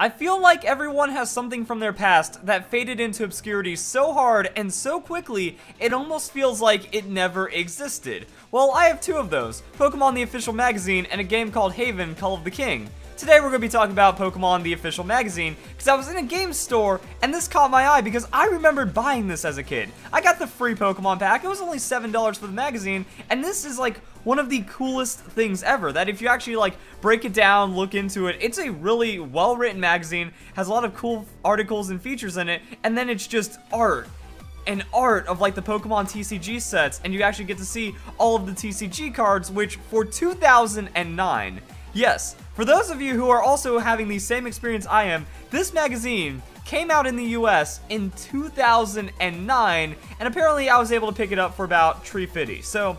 I feel like everyone has something from their past that faded into obscurity so hard and so quickly, it almost feels like it never existed. Well, I have two of those, Pokemon the Official Magazine and a game called Haven, Call of the King. Today we're going to be talking about Pokemon the Official Magazine, because I was in a game store, and this caught my eye because I remembered buying this as a kid. I got the free Pokemon pack, it was only $7 for the magazine, and this is like one of the coolest things ever, that if you actually like break it down, look into it, it's a really well-written magazine, has a lot of cool articles and features in it, and then it's just art. And art of like the Pokemon TCG sets, and you actually get to see all of the TCG cards, which for 2009, yes, for those of you who are also having the same experience I am, this magazine came out in the US in 2009, and apparently I was able to pick it up for about $3.50. So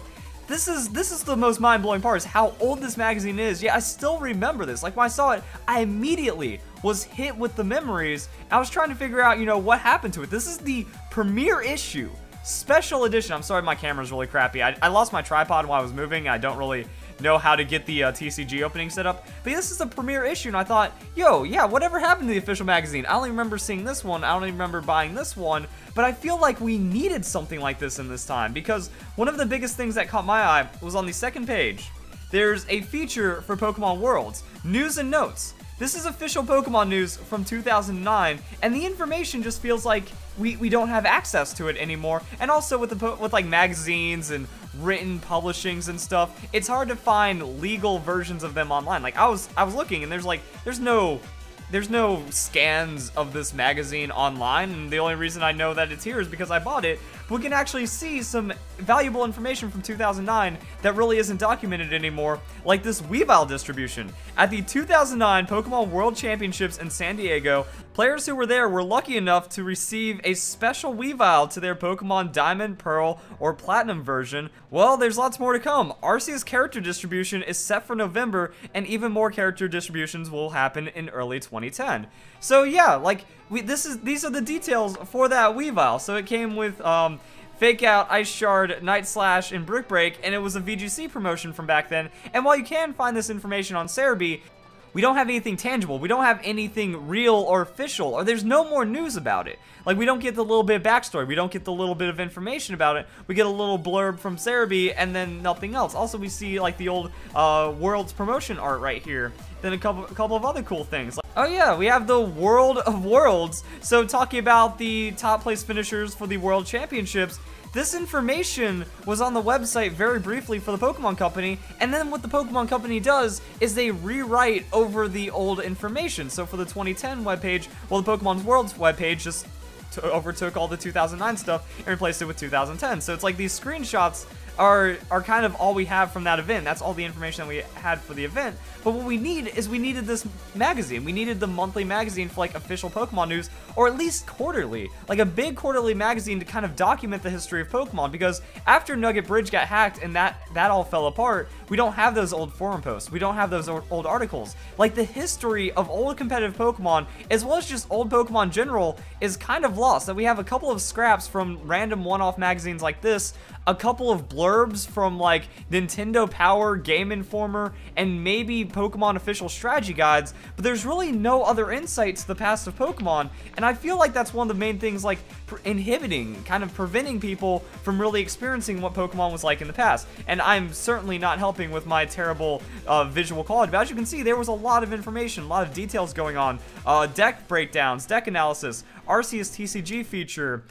this is the most mind-blowing part, is how old this magazine is. Yeah, I still remember this. Like when I saw it, I immediately was hit with the memories. I was trying to figure out, you know, what happened to it. This is the premiere issue, special edition. I'm sorry, my camera's really crappy. I lost my tripod while I was moving. I don't really know how to get the TCG opening set up, but this is the premiere issue, and I thought, yo, yeah, whatever happened to the official magazine? I only remember seeing this one, I don't even remember buying this one, but I feel like we needed something like this in this time, because one of the biggest things that caught my eye was on the second page. There's a feature for Pokemon Worlds, news and notes. This is official Pokemon news from 2009, and the information just feels like we don't have access to it anymore. And also with like magazines and written publishings and stuff, it's hard to find legal versions of them online. Like I was looking, and there's no scans of this magazine online, and the only reason I know that it's here is because I bought it. We can actually see some valuable information from 2009 that really isn't documented anymore, like this Weavile distribution. At the 2009 Pokemon World Championships in San Diego, players who were there were lucky enough to receive a special Weavile to their Pokemon Diamond, Pearl, or Platinum version. Well, there's lots more to come. Arceus character distribution is set for November, and even more character distributions will happen in early 2010. So yeah, like these are the details for that Weavile. So it came with Fake Out, Ice Shard, Night Slash, and Brick Break, and it was a VGC promotion from back then. And while you can find this information on Cerebi, we don't have anything tangible. We don't have anything real or official, or there's no more news about it. Like, we don't get the little bit of backstory. We don't get the little bit of information about it. We get a little blurb from Cerebi, and then nothing else. Also, we see, like, the old Worlds promotion art right here. Then a couple of other cool things. Like, oh yeah, we have the World of Worlds. So, talking about the top place finishers for the World Championships, this information was on the website very briefly for the Pokemon Company, and then what the Pokemon Company does is they rewrite over the old information. So for the 2010 webpage, well, the Pokemon World's webpage just overtook all the 2009 stuff and replaced it with 2010. So it's like these screenshots are kind of all we have from that event. That's all the information that we had for the event. But what we need is we needed this magazine. We needed the monthly magazine for like official Pokemon news, or at least quarterly. Like a big quarterly magazine to kind of document the history of Pokemon, because after Nugget Bridge got hacked and that all fell apart, we don't have those old forum posts. We don't have those old articles. Like the history of old competitive Pokemon, as well as just old Pokemon in general, is kind of lost. That we have a couple of scraps from random one-off magazines like this, a couple of blurbs from like Nintendo Power, Game Informer, and maybe Pokemon official strategy guides, but there's really no other insight to the past of Pokemon, and I feel like that's one of the main things, like inhibiting, kind of preventing people from really experiencing what Pokemon was like in the past. And I'm certainly not helping with my terrible visual quality, but as you can see, there was a lot of information, a lot of details going on, deck breakdowns, deck analysis, Arceus TCG feature,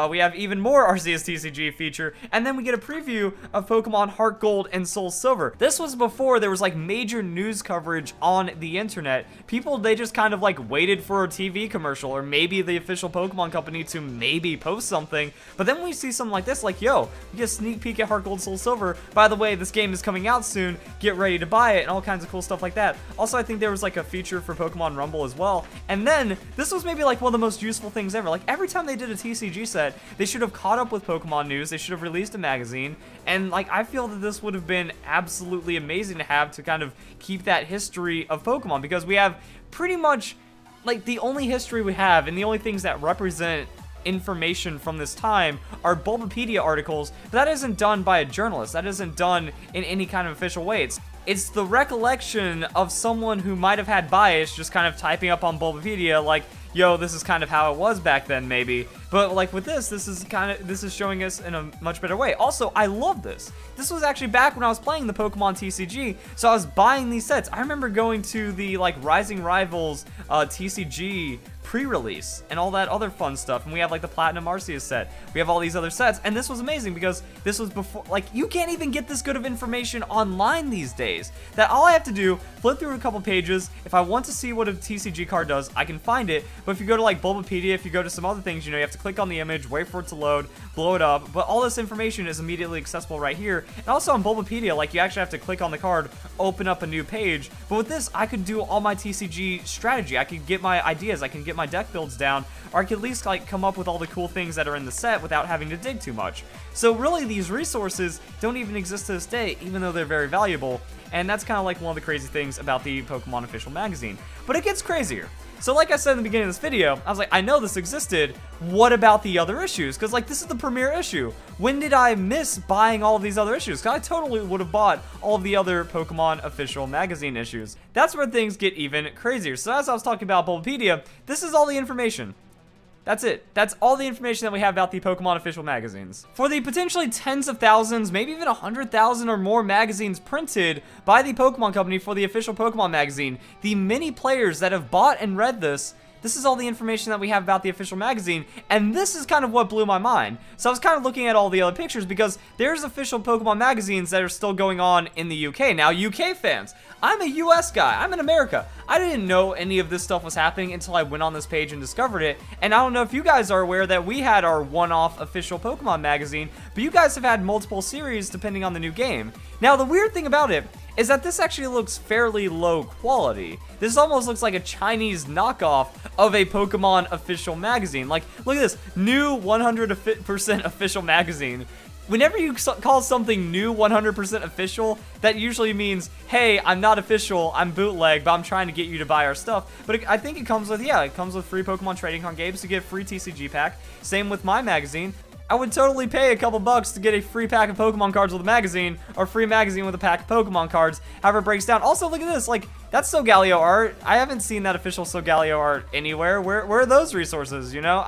we have even more Arceus TCG feature, and then we get a preview of Pokemon Heart Gold and Soul Silver. This was before there was like major news coverage on the internet. People, they just kind of like waited for a TV commercial, or maybe the official Pokemon Company to maybe post something. But then we see something like this, like, yo, we get a sneak peek at Heart Gold, Soul Silver. By the way, this game is coming out soon. Get ready to buy it, and all kinds of cool stuff like that. Also, I think there was like a feature for Pokemon Rumble as well. And then this was maybe like one of the most useful things ever. Like every time they did a TCG set, they should have caught up with Pokemon news. They should have released a magazine, and like I feel that this would have been absolutely amazing to have, to kind of keep that history of Pokemon, because we have pretty much like the only history we have, and the only things that represent information from this time are Bulbapedia articles, but that isn't done by a journalist. That isn't done in any kind of official way. It's the recollection of someone who might have had bias just kind of typing up on Bulbapedia like, yo, this is kind of how it was back then, maybe. But like with this is showing us in a much better way. Also, I love this. This was actually back when I was playing the Pokemon TCG, so I was buying these sets. I remember going to the like Rising Rivals TCG pre-release and all that other fun stuff, and we have like the Platinum Arceus set. We have all these other sets, and this was amazing because this was before, like, you can't even get this good of information online these days. That all I have to do, flip through a couple pages. If I want to see what a TCG card does, I can find it. But if you go to like Bulbapedia, if you go to some other things, you know, you have to click on the image, wait for it to load, blow it up. But all this information is immediately accessible right here. And also on Bulbapedia, like, you actually have to click on the card, open up a new page. But with this, I could do all my TCG strategy. I could get my ideas, I can get my deck builds down, or I could at least like come up with all the cool things that are in the set without having to dig too much. So really, these resources don't even exist to this day, even though they're very valuable. And that's kind of like one of the crazy things about the Pokemon official magazine. But it gets crazier. So like I said in the beginning of this video, I was like, I know this existed. What about the other issues? Because like, this is the premiere issue. When did I miss buying all of these other issues? Because I totally would have bought all of the other Pokemon official magazine issues. That's where things get even crazier. So as I was talking about Bulbapedia, this is all the information. That's it. That's all the information that we have about the Pokemon official magazines. For the potentially tens of thousands, maybe even 100,000 or more magazines printed by the Pokemon Company for the official Pokemon magazine, the many players that have bought and read this is all the information that we have about the official magazine, and this is kind of what blew my mind. So I was kind of looking at all the other pictures because there's official Pokemon magazines that are still going on in the UK. Now, UK fans, I'm a US guy, I'm in America. I didn't know any of this stuff was happening until I went on this page and discovered it, and I don't know if you guys are aware that we had our one-off official Pokemon magazine, but you guys have had multiple series depending on the new game. Now, the weird thing about it is that this actually looks fairly low quality. This almost looks like a Chinese knockoff of a Pokemon official magazine. Like, look at this, new 100% official magazine. Whenever you call something new 100% official, that usually means, hey, I'm not official, I'm bootleg, but I'm trying to get you to buy our stuff. But I think it comes with, yeah, it comes with free Pokemon trading card games to get free TCG pack. Same with my magazine. I would totally pay a couple bucks to get a free pack of Pokemon cards with a magazine, or free magazine with a pack of Pokemon cards, however it breaks down. Also, look at this, like, that's Solgaleo art. I haven't seen that official Solgaleo art anywhere. Where are those resources, you know?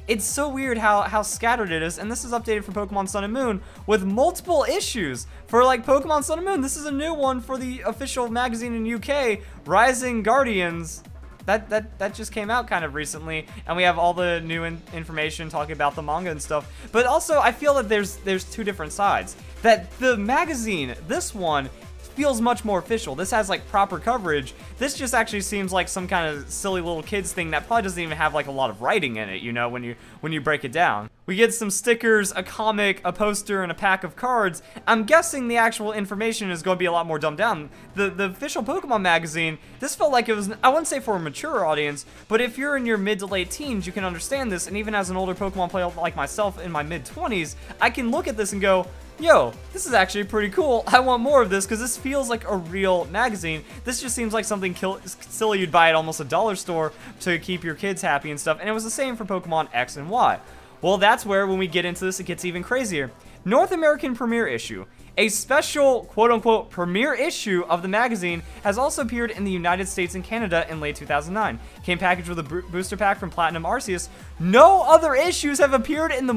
It's so weird how scattered it is, and this is updated for Pokemon Sun and Moon with multiple issues. For like Pokemon Sun and Moon, this is a new one for the official magazine in UK, Rising Guardians. That just came out kind of recently, and we have all the new information talking about the manga and stuff. But also, I feel that there's two different sides. That the magazine, this one, feels much more official. This has like proper coverage. This just actually seems like some kind of silly little kids thing that probably doesn't even have like a lot of writing in it, you know, when you break it down. We get some stickers, a comic, a poster, and a pack of cards. I'm guessing the actual information is going to be a lot more dumbed down. The official Pokemon magazine, this felt like it was, I wouldn't say for a mature audience, but if you're in your mid to late teens, you can understand this, and even as an older Pokemon player like myself in my mid-20s, I can look at this and go, yo, this is actually pretty cool. I want more of this because this feels like a real magazine. This just seems like something silly you'd buy at almost a dollar store to keep your kids happy and stuff. And it was the same for Pokemon X and Y. Well, that's where, when we get into this, it gets even crazier. North American premiere issue. A special, quote-unquote, premiere issue of the magazine has also appeared in the United States and Canada in late 2009. Came packaged with a booster pack from Platinum Arceus. No other issues have appeared in the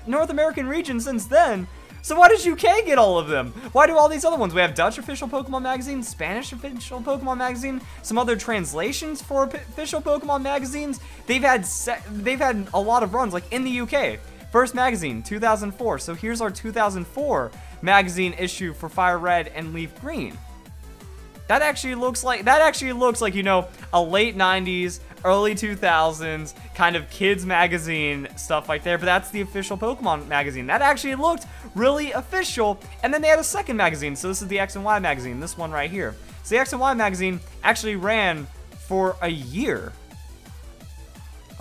North American region since then. So why does UK get all of them? Why do all these other ones? We have Dutch official Pokemon magazine, Spanish official Pokemon magazine, some other translations for official Pokemon magazines. They've had a lot of runs, like in the UK. First magazine, 2004. So here's our 2004 magazine issue for Fire Red and Leaf Green. That actually looks like, you know, a late 90s, early 2000s kind of kids magazine stuff like there, but that's the official Pokemon magazine. That actually looked really official. And then they had a second magazine, so this is the X and Y magazine, this one right here. So the X and Y magazine actually ran for a year,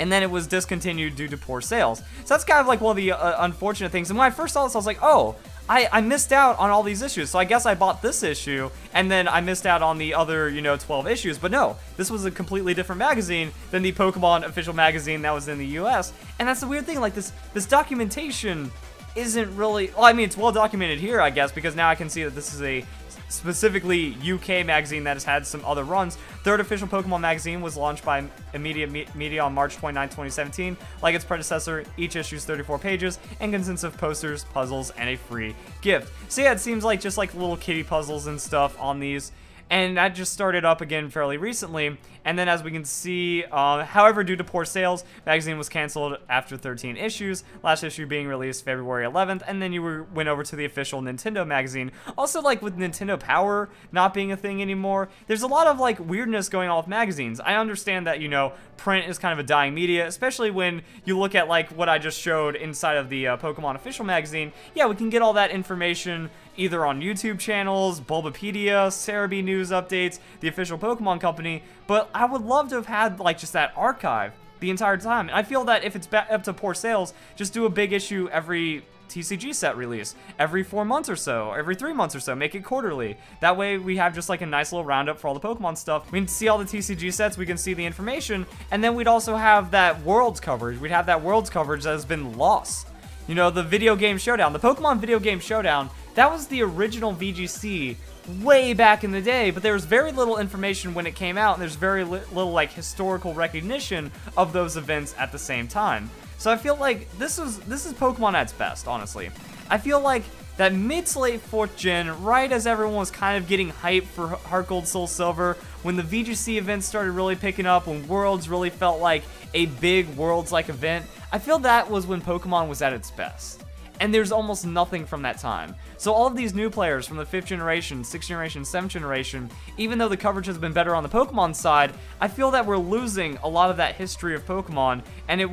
and then it was discontinued due to poor sales. So that's kind of like one of the unfortunate things. And when I first saw this, I was like, oh, I missed out on all these issues. So I guess I bought this issue, and then I missed out on the other, you know, 12 issues. But no, this was a completely different magazine than the Pokemon official magazine that was in the US. And that's the weird thing, like this documentation isn't really, well, I mean, it's well documented here, I guess, because now I can see that this is a specifically UK magazine that has had some other runs. Third official Pokemon magazine was launched by Immediate Media on March 29, 2017. Like its predecessor, each issue is 34 pages and consists of posters, puzzles, and a free gift. So yeah, it seems like just like little kitty puzzles and stuff on these. And that just started up again fairly recently. And then as we can see, however, due to poor sales, magazine was canceled after 13 issues, last issue being released February 11th, and then you went over to the official Nintendo magazine. Also, like with Nintendo Power not being a thing anymore, there's a lot of like weirdness going on with magazines. I understand that, you know, print is kind of a dying media, especially when you look at like what I just showed inside of the Pokemon official magazine. Yeah, we can get all that information either on YouTube channels, Bulbapedia, Cerebi news updates, the official Pokemon company, but I would love to have had like just that archive the entire time. And I feel that if it's up to poor sales, just do a big issue every TCG set release, every 4 months or so, every 3 months or so, make it quarterly. That way we have just like a nice little roundup for all the Pokemon stuff. We can see all the TCG sets, we can see the information, and then we'd also have that Worlds coverage. We'd have that Worlds coverage that has been lost. You know, the video game showdown, the Pokemon video game showdown, that was the original VGC way back in the day, but there was very little information when it came out, and there's very little like historical recognition of those events at the same time. So I feel like this is Pokemon at its best, honestly. I feel like that mid to late 4th gen, right as everyone was kind of getting hyped for Heart Gold, Soul Silver, when the VGC events started really picking up, when Worlds really felt like a big Worlds-like event, I feel that was when Pokemon was at its best. And there's almost nothing from that time. So all of these new players from the 5th generation, 6th generation, 7th generation, even though the coverage has been better on the Pokemon side, I feel that we're losing a lot of that history of Pokemon, and it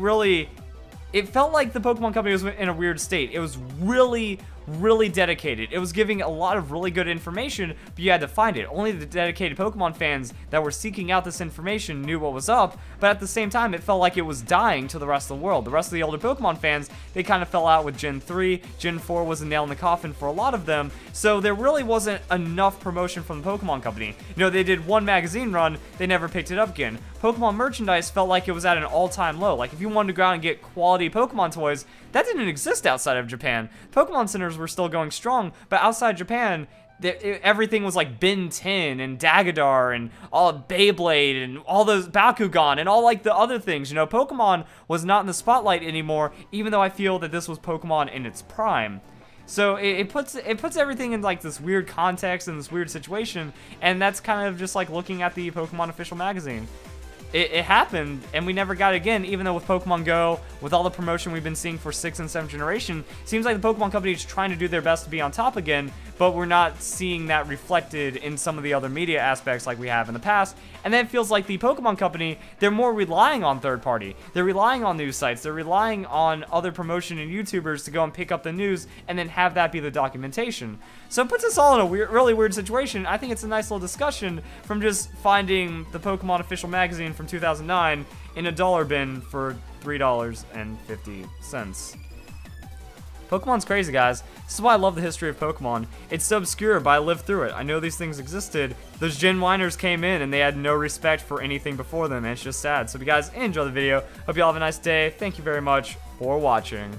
felt like the Pokemon Company was in a weird state. It was really dedicated. It was giving a lot of really good information, but you had to find it. Only the dedicated Pokemon fans that were seeking out this information knew what was up, but at the same time, it felt like it was dying to the rest of the world. The rest of the older Pokemon fans, they kind of fell out with Gen 3. Gen 4 was a nail in the coffin for a lot of them, so there really wasn't enough promotion from the Pokemon Company. You know, they did one magazine run, they never picked it up again. Pokemon merchandise felt like it was at an all-time low. Like, if you wanted to go out and get quality Pokemon toys, that didn't exist outside of Japan. Pokemon centers were still going strong, but outside Japan, everything was like Ben 10 and Dagadar and all Beyblade and all those Bakugan and all like the other things. You know, Pokemon was not in the spotlight anymore, even though I feel that this was Pokemon in its prime. So it puts everything in like this weird context and this weird situation, and that's kind of just like looking at the Pokemon official magazine. It happened, and we never got it again, even though with Pokemon Go, with all the promotion we've been seeing for 6th and 7th generation, seems like the Pokemon Company is trying to do their best to be on top again, but we're not seeing that reflected in some of the other media aspects like we have in the past. And then it feels like the Pokemon Company, they're more relying on third party. They're relying on news sites. They're relying on other promotion and YouTubers to go and pick up the news and then have that be the documentation. So it puts us all in a really weird situation. I think it's a nice little discussion from just finding the Pokemon official magazine from 2009 in a dollar bin for $3.50. Pokemon's crazy, guys. This is why I love the history of Pokemon. It's so obscure, but I lived through it. I know these things existed. Those Gen Whiners came in, and they had no respect for anything before them, and it's just sad. So if you guys enjoy the video, hope you all have a nice day. Thank you very much for watching.